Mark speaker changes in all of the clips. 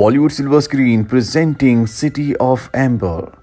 Speaker 1: Bollywood silver screen presenting city of amber.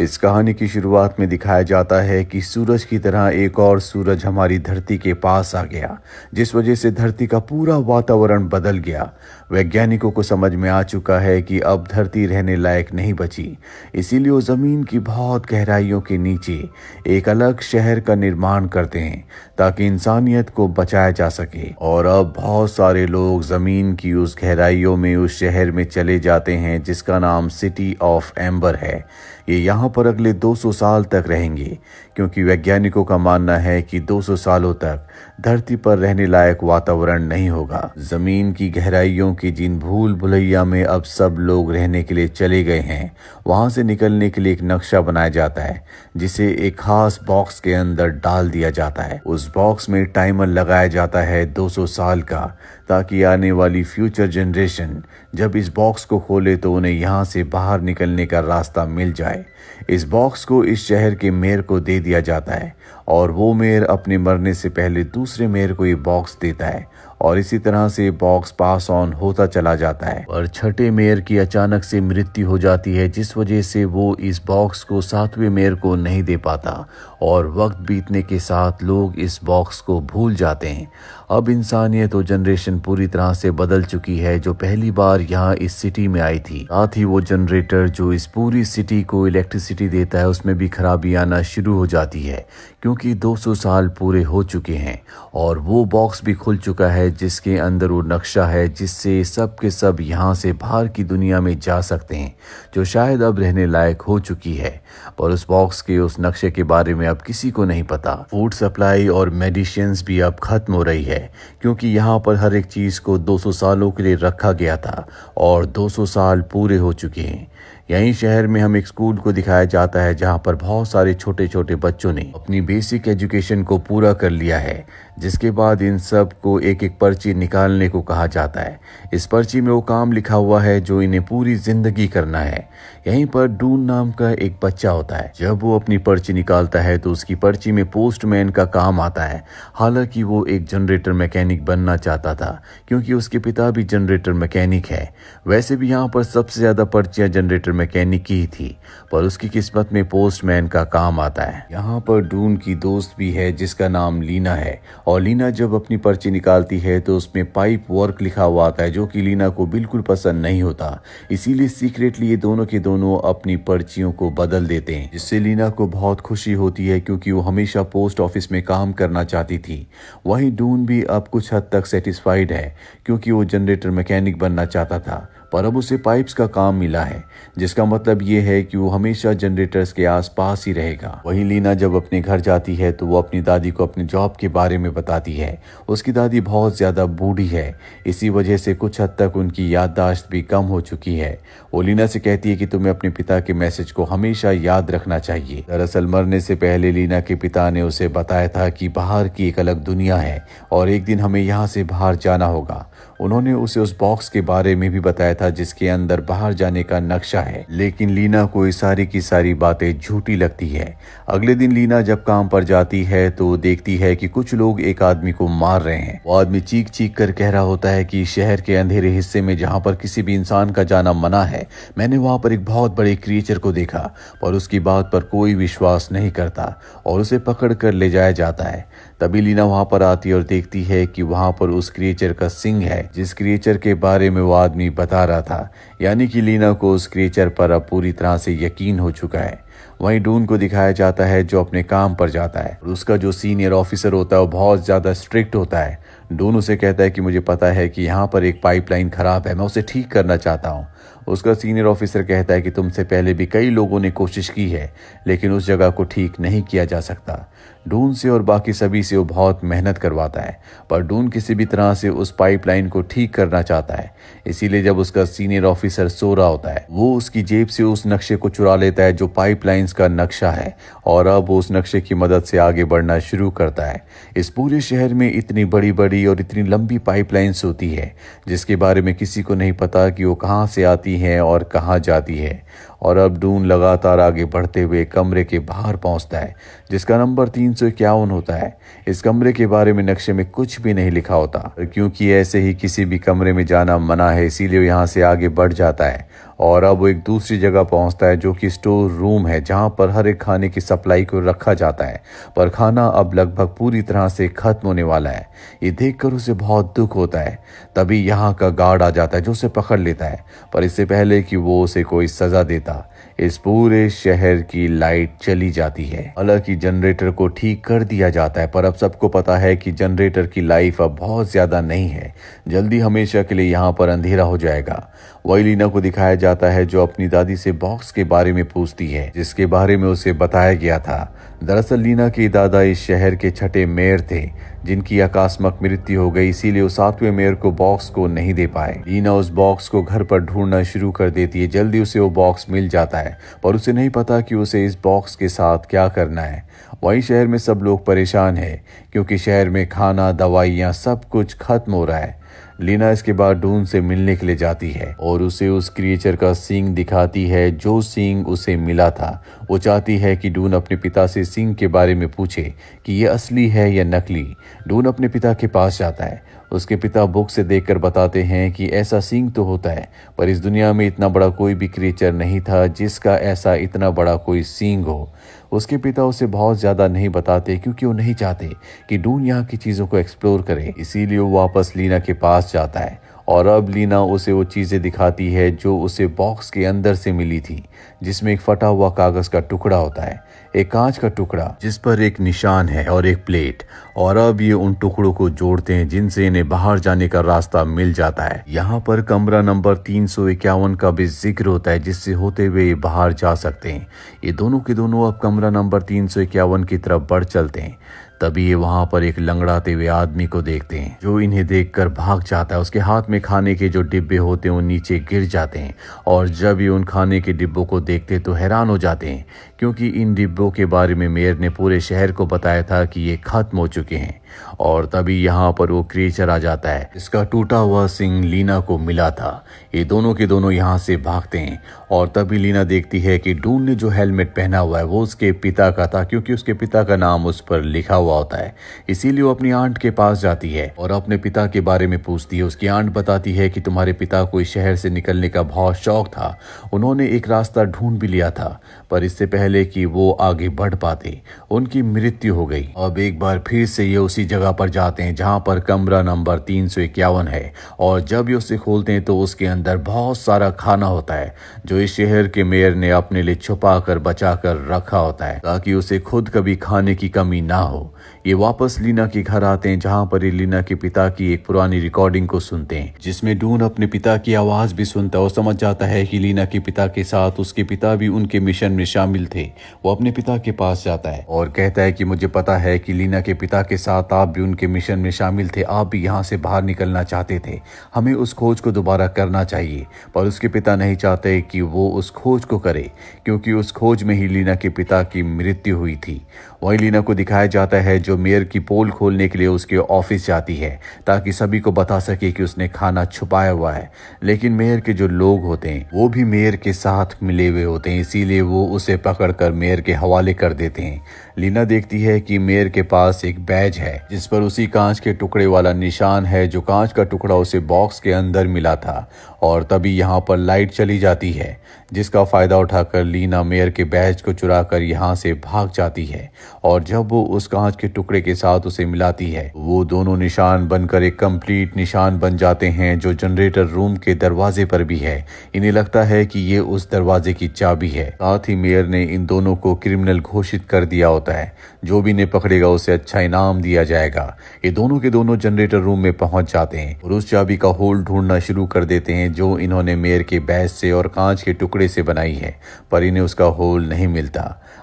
Speaker 1: इस कहानी की शुरुआत में दिखाया जाता है कि सूरज की तरह एक और सूरज हमारी धरती के पास आ गया, जिस वजह से धरती का पूरा वातावरण बदल गया। वैज्ञानिकों को समझ में आ चुका है कि अब धरती रहने लायक नहीं बची, इसीलिए वो जमीन की बहुत गहराइयों के नीचे एक अलग शहर का निर्माण करते हैं ताकि इंसानियत को बचाया जा सके। और अब बहुत सारे लोग जमीन की उस गहराइयों में उस शहर में चले जाते हैं जिसका नाम सिटी ऑफ एम्बर है। ये यहाँ पर अगले 200 साल तक रहेंगे, क्योंकि वैज्ञानिकों का मानना है कि 200 सालों तक धरती पर रहने लायक वातावरण नहीं होगा। जमीन की गहराइयों की जिन भूल भुलैया में अब सब लोग रहने के लिए चले गए हैं, वहां से निकलने के लिए एक नक्शा बनाया जाता है, जिसे एक खास बॉक्स के अंदर डाल दिया जाता है। उस बॉक्स में टाइमर लगाया जाता है 200 साल का, ताकि आने वाली फ्यूचर जनरेशन जब इस बॉक्स को खोले तो उन्हें यहाँ से बाहर निकलने का रास्ता मिल जाए। इस बॉक्स को इस शहर के मेयर को दे दिया जाता है और वो मेयर अपने मरने से पहले दूसरे मेयर को ये बॉक्स देता है, और इसी तरह से बॉक्स पास ऑन होता चला जाता है। और छठे मेयर की अचानक से मृत्यु हो जाती है, जिस वजह से वो इस बॉक्स को 7वें मेयर को नहीं दे पाता, और वक्त बीतने के साथ लोग इस बॉक्स को भूल जाते हैं। अब इंसानियत और जनरेशन पूरी तरह से बदल चुकी है, जो पहली बार यहाँ इस सिटी में आई थी। साथ ही वो जनरेटर जो इस पूरी सिटी को इलेक्ट्रिसिटी देता है, उसमें भी खराबी आना शुरू हो जाती है, क्योंकि 200 साल पूरे हो चुके हैं। और वो बॉक्स भी खुल चुका है जिसके अंदर वो नक्शा है, जिससे सब के सब यहाँ से बाहर की दुनिया में जा सकते हैं, जो शायद अब रहने लायक हो चुकी है। पर उस बॉक्स के उस नक्शे के बारे में अब किसी को नहीं पता। फूड सप्लाई और मेडिसिन्स भी अब खत्म हो रही है, क्योंकि यहाँ पर हर एक चीज को 200 सालों के लिए रखा गया था, और 200 साल पूरे हो चुके हैं। यहीं शहर में हम एक स्कूल को दिखाया जाता है, जहाँ पर बहुत सारे छोटे छोटे बच्चों ने अपनी बेसिक एजुकेशन को पूरा कर लिया है, जिसके बाद इन सब को एक एक पर्ची निकालने को कहा जाता है। इस पर्ची में वो काम लिखा हुआ है जो इन्हें पूरी जिंदगी करना है। यहीं पर डून नाम का एक बच्चा होता है। जब वो अपनी पर्ची निकालता है तो उसकी पर्ची में पोस्टमैन का काम आता है। हालांकि वो एक जनरेटर मैकेनिक बनना चाहता था, क्योंकि उसके पिता भी जनरेटर मैकेनिक है। वैसे भी यहाँ पर सबसे ज्यादा पर्चियां जनरेटर मैकेनिक की ही थी, पर उसकी किस्मत में पोस्टमैन का काम आता है। यहाँ पर डून की दोस्त भी है जिसका नाम लीना है, और लीना जब अपनी पर्ची निकालती है तो उसमें पाइप वर्क लिखा हुआ आता है, जो कि लीना को बिल्कुल पसंद नहीं होता। इसीलिए सीक्रेटली ये दोनों के दोनों अपनी पर्चियों को बदल देते हैं, जिससे लीना को बहुत खुशी होती है, क्योंकि वो हमेशा पोस्ट ऑफिस में काम करना चाहती थी। वहीं डून भी अब कुछ हद तक सेटिस्फाइड है, क्योंकि वो जनरेटर मैकेनिक बनना चाहता था, पर अब उसे पाइप्स का काम मिला है, जिसका मतलब ये है कि वो हमेशा जनरेटर्स के आसपास ही रहेगा। वहीं लीना जब अपने घर जाती है तो वो अपनी दादी को अपने जॉब के बारे में बताती है। उसकी दादी बहुत ज्यादा बूढ़ी है, इसी वजह से कुछ हद तक उनकी याददाश्त भी कम हो चुकी है। वो लीना से कहती है कि तुम्हें अपने पिता के मैसेज को हमेशा याद रखना चाहिए। दरअसल मरने से पहले लीना के पिता ने उसे बताया था कि बाहर की एक अलग दुनिया है और एक दिन हमें यहाँ से बाहर जाना होगा। उन्होंने उसे उस बॉक्स के बारे में भी बताया था जिसके अंदर बाहर जाने का नक्शा है, लेकिन लीना को ये सारी की सारी बातें झूठी लगती है। अगले दिन लीना जब काम पर जाती है तो देखती है कि कुछ लोग एक आदमी को मार रहे हैं। वो आदमी चीख चीख कर कह रहा होता है कि शहर के अंधेरे हिस्से में जहाँ पर किसी भी इंसान का जाना मना है, मैंने वहां पर एक बहुत बड़े क्रिएचर को देखा, पर उसकी बात पर कोई विश्वास नहीं करता और उसे पकड़ कर ले जाया जाता है। तभी लीना वहां पर आती है और देखती है कि वहां पर उस क्रिएचर का सिंह है, जिस क्रिएचर के बारे में वो आदमी बता रहा था। यानी कि लीना को उस क्रिएचर पर अब पूरी तरह से यकीन हो चुका है। वहीं डून को दिखाया जाता है जो अपने काम पर जाता है, और उसका जो सीनियर ऑफिसर होता है वो बहुत ज्यादा स्ट्रिक्ट होता है। डून उसे कहता है कि मुझे पता है कि यहाँ पर एक पाइपलाइन खराब है, मैं उसे ठीक करना चाहता हूँ। उसका सीनियर ऑफिसर कहता है कि तुमसे पहले भी कई लोगों ने कोशिश की है, लेकिन उस जगह को ठीक नहीं किया जा सकता। डून से और बाकी सभी से वो बहुत मेहनत करवाता है, पर डून किसी भी तरह से उस पाइपलाइन को ठीक करना चाहता है। इसीलिए जब उसका सीनियर ऑफिसर सो रहा होता है, वो उसकी जेब से उस नक्शे को चुरा लेता है जो पाइपलाइंस का नक्शा है, और अब वो उस नक्शे की मदद से आगे बढ़ना शुरू करता है। इस पूरे शहर में इतनी बड़ी बड़ी बड़ी और इतनी लंबी पाइपलाइंस होती है जिसके बारे में किसी को नहीं पता कि वो कहाँ से आती हैं और कहाँ जाती है। और अब डून लगातार आगे बढ़ते हुए कमरे के बाहर पहुंचता है जिसका नंबर 351 होता है। इस कमरे के बारे में नक्शे में कुछ भी नहीं लिखा होता, क्योंकि ऐसे ही किसी भी कमरे में जाना मना है, इसीलिए वो यहाँ से आगे बढ़ जाता है। और अब वो एक दूसरी जगह पहुंचता है जो कि स्टोर रूम है, जहां पर हर एक खाने की सप्लाई को रखा जाता है, पर खाना अब लगभग पूरी तरह से खत्म होने वाला है। ये देखकर उसे बहुत दुख होता है। तभी यहाँ का गार्ड आ जाता है जो उसे पकड़ लेता है, पर इससे पहले कि वो उसे कोई सजा देता इस पूरे शहर की लाइट चली जाती है। हालांकि जनरेटर को ठीक कर दिया जाता है, पर अब सबको पता है कि जनरेटर की लाइफ अब बहुत ज्यादा नहीं है, जल्दी हमेशा के लिए यहाँ पर अंधेरा हो जाएगा। वही लीना को दिखाया जाता है जो अपनी दादी से बॉक्स के बारे में पूछती है जिसके बारे में उसे बताया गया था। दरअसल लीना के दादा इस शहर के छठे मेयर थे जिनकी आकस्मिक मृत्यु हो गई, इसीलिए वो 7वें मेयर को बॉक्स को नहीं दे पाए। लीना उस बॉक्स को घर पर ढूंढना शुरू कर देती है। जल्दी उसे वो बॉक्स मिल जाता है, पर उसे नहीं पता कि उसे इस बॉक्स के साथ क्या करना है। वहीं शहर में सब लोग परेशान हैं क्योंकि शहर में खाना, दवाइयाँ सब कुछ खत्म हो रहा है। लीना इसके बाद डून से मिलने के लिए जाती है और उसे उस क्रिएचर का सींग दिखाती है जो सींग उसे मिला था। वो चाहती है कि डून अपने पिता से सींग के बारे में पूछे कि ये असली है या नकली। डून अपने पिता के पास जाता है। उसके पिता बुक से देखकर बताते हैं कि ऐसा सींग तो होता है, पर इस दुनिया में इतना बड़ा कोई भी क्रिएचर नहीं था जिसका ऐसा इतना बड़ा कोई सींग हो। उसके पिता उसे बहुत ज्यादा नहीं बताते क्योंकि वो नहीं चाहते कि डून यहाँ की चीजों को एक्सप्लोर करे, इसीलिए वो वापस लीना के पास जाता है। और अब लीना उसे वो चीजें दिखाती है जो उसे बॉक्स के अंदर से मिली थी, जिसमें एक फटा हुआ कागज का टुकड़ा होता है, एक कांच का टुकड़ा जिस पर एक निशान है और एक प्लेट। और अब ये उन टुकड़ों को जोड़ते हैं जिनसे इन्हें बाहर जाने का रास्ता मिल जाता है। यहाँ पर कमरा नंबर 351 का भी जिक्र होता है जिससे होते हुए ये बाहर जा सकते हैं। ये दोनों के दोनों अब कमरा नंबर 351 की तरफ बढ़ चलते हैं। तभी ये वहां पर एक लंगड़ाते हुए आदमी को देखते हैं जो इन्हें देखकर भाग जाता है। उसके हाथ में खाने के जो डिब्बे होते हैं वो नीचे गिर जाते हैं, और जब ये उन खाने के डिब्बों को देखते तो हैरान हो जाते हैं क्योंकि इन डिब्बों के बारे में मेयर ने पूरे शहर को बताया था कि ये खत्म हो चुके हैं। और तभी यहाँ पर वो क्रिएचर आ जाता है जिसका टूटा हुआ सिंग लीना को मिला था। ये दोनों के दोनों यहाँ से भागते हैं और तभी लीना देखती है कि डून ने जो हेलमेट पहना हुआ है वो उसके पिता का था, क्योंकि उसके पिता का नाम उस पर लिखा हुआ होता है। इसीलिए वो अपनी आंट के पास जाती है और अपने पिता के बारे में पूछती है। उसकी आंट बताती है कि तुम्हारे पिता को इस शहर से निकलने का बहुत शौक था, उन्होंने एक रास्ता ढूंढ भी लिया था, पर इससे पहले कि वो आगे बढ़ पाते उनकी मृत्यु हो गई। अब एक बार फिर से ये उसी जगह पर जाते हैं जहां पर कमरा नंबर 351 है, और जब ये उसे खोलते हैं तो उसके अंदर बहुत सारा खाना होता है जो इस शहर के मेयर ने अपने लिए छुपा कर बचा कर रखा होता है ताकि उसे खुद कभी खाने की कमी ना हो। ये वापस लीना के घर आते हैं जहां पर ये लीना के पिता की एक पुरानी रिकॉर्डिंग को सुनते हैं जिसमें डून अपने पिता की आवाज भी सुनता है और समझ जाता है कि लीना के पिता के साथ उसके पिता भी उनके मिशन में शामिल थे। वो अपने पिता के पास जाता है और कहता है कि मुझे पता है कि लीना के पिता के साथ आप भी उनके मिशन में शामिल थे, आप भी यहाँ से बाहर निकलना चाहते थे, हमें उस खोज को दोबारा करना चाहिए। पर उसके पिता नहीं चाहते कि वो उस खोज को करे क्योंकि उस खोज में ही लीना के पिता की मृत्यु हुई थी। वही लीना को दिखाया जाता है जो मेयर की पोल खोलने के लिए उसके ऑफिस जाती है ताकि सभी को बता सके कि उसने खाना छुपाया हुआ है, लेकिन मेयर के जो लोग होते हैं वो भी मेयर के साथ मिले हुए होते हैं, इसीलिए वो उसे पकड़कर मेयर के हवाले कर देते हैं। लीना देखती है कि मेयर के पास एक बैज है जिस पर उसी कांच के टुकड़े वाला निशान है जो कांच का टुकड़ा उसे बॉक्स के अंदर मिला था। और तभी यहाँ पर लाइट चली जाती है जिसका फायदा उठाकर लीना मेयर के बैज को चुराकर यहाँ से भाग जाती है, और जब वो उस कांच के टुकड़े के साथ उसे मिलाती है वो दोनों निशान बनकर एक कंप्लीट निशान बन जाते हैं जो जनरेटर रूम के दरवाजे पर भी है। इन्हें लगता है कि ये उस दरवाजे की चाबी है। साथ ही मेयर ने इन दोनों को क्रिमिनल घोषित कर दिया होता है, जो भी इन्हें पकड़ेगा उसे अच्छा इनाम दिया जाएगा। ये दोनों के दोनों जनरेटर रूम में पहुंच जाते हैं और उस चाबी का होल ढूंढना शुरू कर देते हैं जो इन्होंने मेयर के बैज से और कांच के टुकड़े से बनाई है, पर इन्हें उसका होल नहीं मिलता।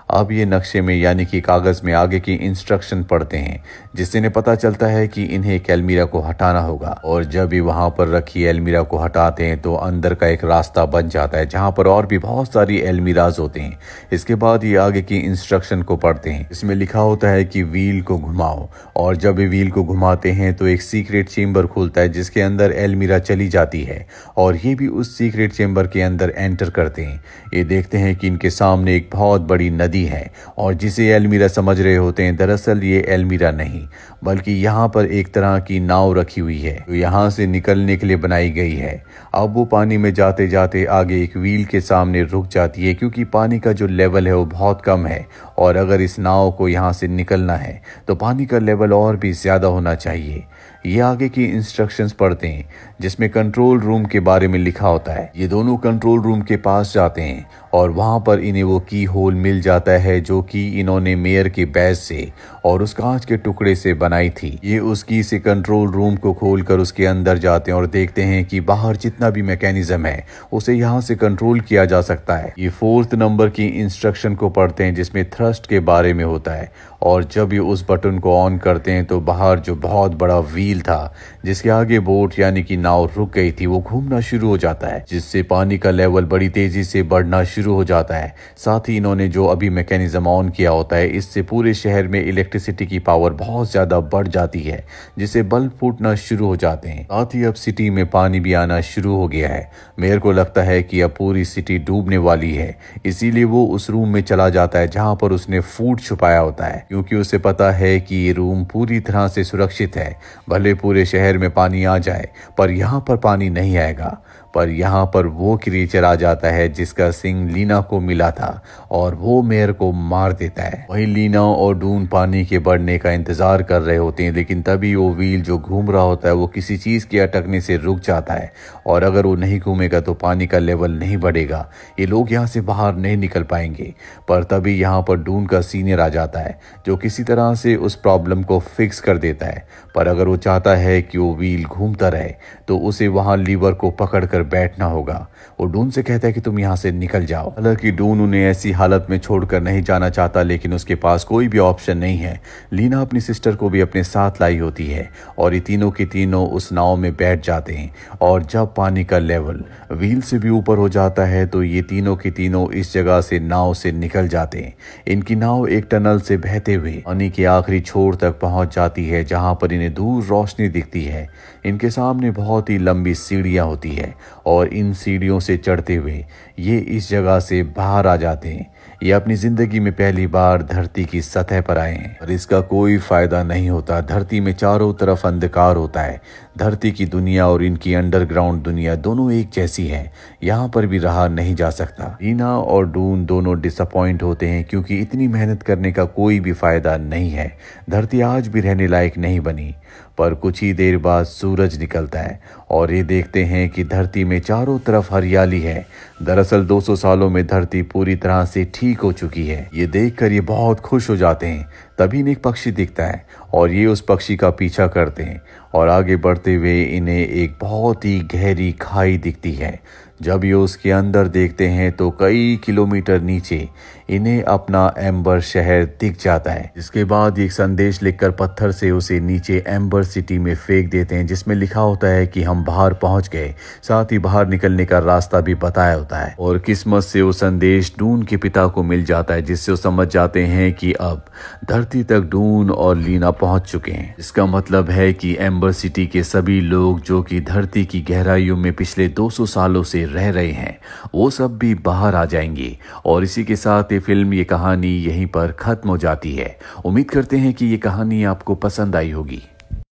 Speaker 1: अब ये नक्शे में यानी कि कागज में आगे की इंस्ट्रक्शन पढ़ते हैं, जिससे इन्हें पता चलता है कि इन्हें एक अलमीरा को हटाना होगा। और जब भी वहां पर रखी अलमीरा को हटाते हैं तो अंदर का एक रास्ता बन जाता है, जहां पर और भी बहुत सारी अलमीराज होते हैं। इसके बाद ये आगे की इंस्ट्रक्शन को पढ़ते हैं। इसमें लिखा होता है कि व्हील को घुमाओ, और जब ये व्हील को घुमाते हैं तो एक सीक्रेट चेम्बर खुलता है, जिसके अंदर अलमीरा चली जाती है, और ये भी उस सीक्रेट चेम्बर के अंदर एंटर करते हैं। ये देखते हैं कि इनके सामने एक बहुत बड़ी नदी है, और जिसे अलमीरा समझ रहे होते हैं, दरअसल ये अलमीरा नहीं बल्कि यहाँ पर एक तरह की नाव रखी हुई है, जो यहाँ से निकलने के लिए बनाई गई है। अब वो पानी में जाते जाते आगे एक व्हील के सामने रुक जाती है, क्योंकि पानी का जो लेवल है वो बहुत कम है, और अगर इस नाव को यहाँ से निकलना है तो पानी का लेवल और भी ज़्यादा होना चाहिए। ये आगे की इंस्ट्रक्शंस पढ़ते हैं, जिसमें कंट्रोल रूम के बारे में लिखा होता है। ये दोनों कंट्रोल रूम के पास जाते हैं, और वहां पर इन्हें वो की होल मिल जाता है, जो कि इन्होंने मेयर के बैज से और उस कांच के टुकड़े से बनाई थी। ये उस की से कंट्रोल रूम को खोलकर उसके अंदर जाते हैं और देखते हैं कि बाहर जितना भी मैकेनिज्म है उसे यहाँ से कंट्रोल किया जा सकता है। ये 4th नंबर की इंस्ट्रक्शन को पढ़ते हैं, जिसमें थ्रस्ट के बारे में होता है, और जब ये उस बटन को ऑन करते हैं तो बाहर जो बहुत बड़ा व्हील था, जिसके आगे बोट यानी कि नाव रुक गई थी, वो घूमना शुरू हो जाता है, जिससे पानी का लेवल बड़ी तेजी से बढ़ना शुरू हो जाता है। साथ ही इन्होंने जो अभी मैकेनिज्म ऑन किया होता है, इससे पूरे शहर में इलेक्ट्रिसिटी की पावर बहुत ज्यादा बढ़ जाती है, जिससे बल्ब फूटना शुरू हो जाते हैं। साथ ही अब सिटी में पानी भी आना शुरू हो गया है। मेयर को लगता है कि अब पूरी सिटी डूबने वाली है, इसीलिए वो उस रूम में चला जाता है जहां पर उसने फूड छुपाया होता है, क्योंकि उसे पता है कि ये रूम पूरी तरह से सुरक्षित है। भले पूरे शहर में पानी आ जाए, पर यहाँ पर पानी नहीं आएगा। पर यहाँ पर वो क्रिएचर आ जाता है जिसका सिंग लीना को मिला था, और वो मेयर को मार देता है। वहीं लीना और डून पानी के बढ़ने का इंतजार कर रहे होते हैं, लेकिन तभी वो व्हील जो घूम रहा होता है वो किसी चीज के अटकने से रुक जाता है, और अगर वो नहीं घूमेगा तो पानी का लेवल नहीं बढ़ेगा, ये लोग यहाँ से बाहर नहीं निकल पाएंगे। पर तभी यहाँ पर डून का सीनियर आ जाता है, जो किसी तरह से उस प्रॉब्लम को फिक्स कर देता है। पर अगर वो चाहता है कि वो व्हील घूमता रहे तो उसे वहां लीवर को पकड़कर बैठना होगा। वो डून से कहता है कि तुम यहाँ से निकल जाओ। हालांकि डून उन्हें ऐसी हालत में छोड़कर नहीं जाना चाहता, लेकिन उसके पास कोई भी ऑप्शन नहीं है। लीना अपनी सिस्टर को भी अपने साथ लाई होती है, और ये तीनों के तीनों उस नाव में बैठ जाते हैं। और जब पानी का लेवल व्हील से भी ऊपर हो जाता है तो ये तीनों के तीनों इस जगह से नाव से निकल जाते हैं। इनकी नाव एक टनल से बहते हुए पानी के आखिरी छोर तक पहुंच जाती है, जहां पर इन्हें दूर रोशनी दिखती है। इनके सामने बहुत ही लंबी सीढ़ियां होती है, और इन सीढ़ियों से चढ़ते हुए ये इस जगह से बाहर आ जाते हैं। ये अपनी जिंदगी में पहली बार धरती की सतह पर आए हैं, और इसका कोई फायदा नहीं होता। धरती में चारों तरफ अंधकार होता है। धरती की दुनिया और इनकी अंडरग्राउंड दुनिया दोनों एक जैसी है, यहाँ पर भी रहा नहीं जा सकता। रीना और डून दोनों डिसअपॉइंट होते हैं, क्योंकि इतनी मेहनत करने का कोई भी फायदा नहीं है। धरती आज भी रहने लायक नहीं बनी। पर कुछ ही देर बाद सूरज निकलता है, और ये देखते हैं कि धरती में चारों तरफ हरियाली है। दरअसल 200 सालों में धरती पूरी तरह से ठीक हो चुकी है। ये देखकर ये बहुत खुश हो जाते हैं। तभी इन्हें एक पक्षी दिखता है, और ये उस पक्षी का पीछा करते हैं, और आगे बढ़ते हुए इन्हें एक बहुत ही गहरी खाई दिखती है। जब ये उसके अंदर देखते हैं तो कई किलोमीटर नीचे इन्हें अपना एम्बर शहर दिख जाता है। इसके बाद एक संदेश लिखकर पत्थर से उसे नीचे एम्बर सिटी में फेंक देते हैं, जिसमें लिखा होता है कि हम बाहर पहुंच गए। साथ ही बाहर निकलने का रास्ता भी बताया होता है, और किस्मत से वो संदेश डून के पिता को मिल जाता है, जिससे वो समझ जाते हैं कि अब धरती तक डून और लीना पहुंच चुके हैं। इसका मतलब है कि एम्बर सिटी के सभी लोग जो कि धरती की गहराइयों में पिछले 200 सालों से रह रहे हैं, वो सब भी बाहर आ जाएंगे। और इसी के साथ ये कहानी यहीं पर खत्म हो जाती है। उम्मीद करते हैं कि ये कहानी आपको पसंद आई होगी।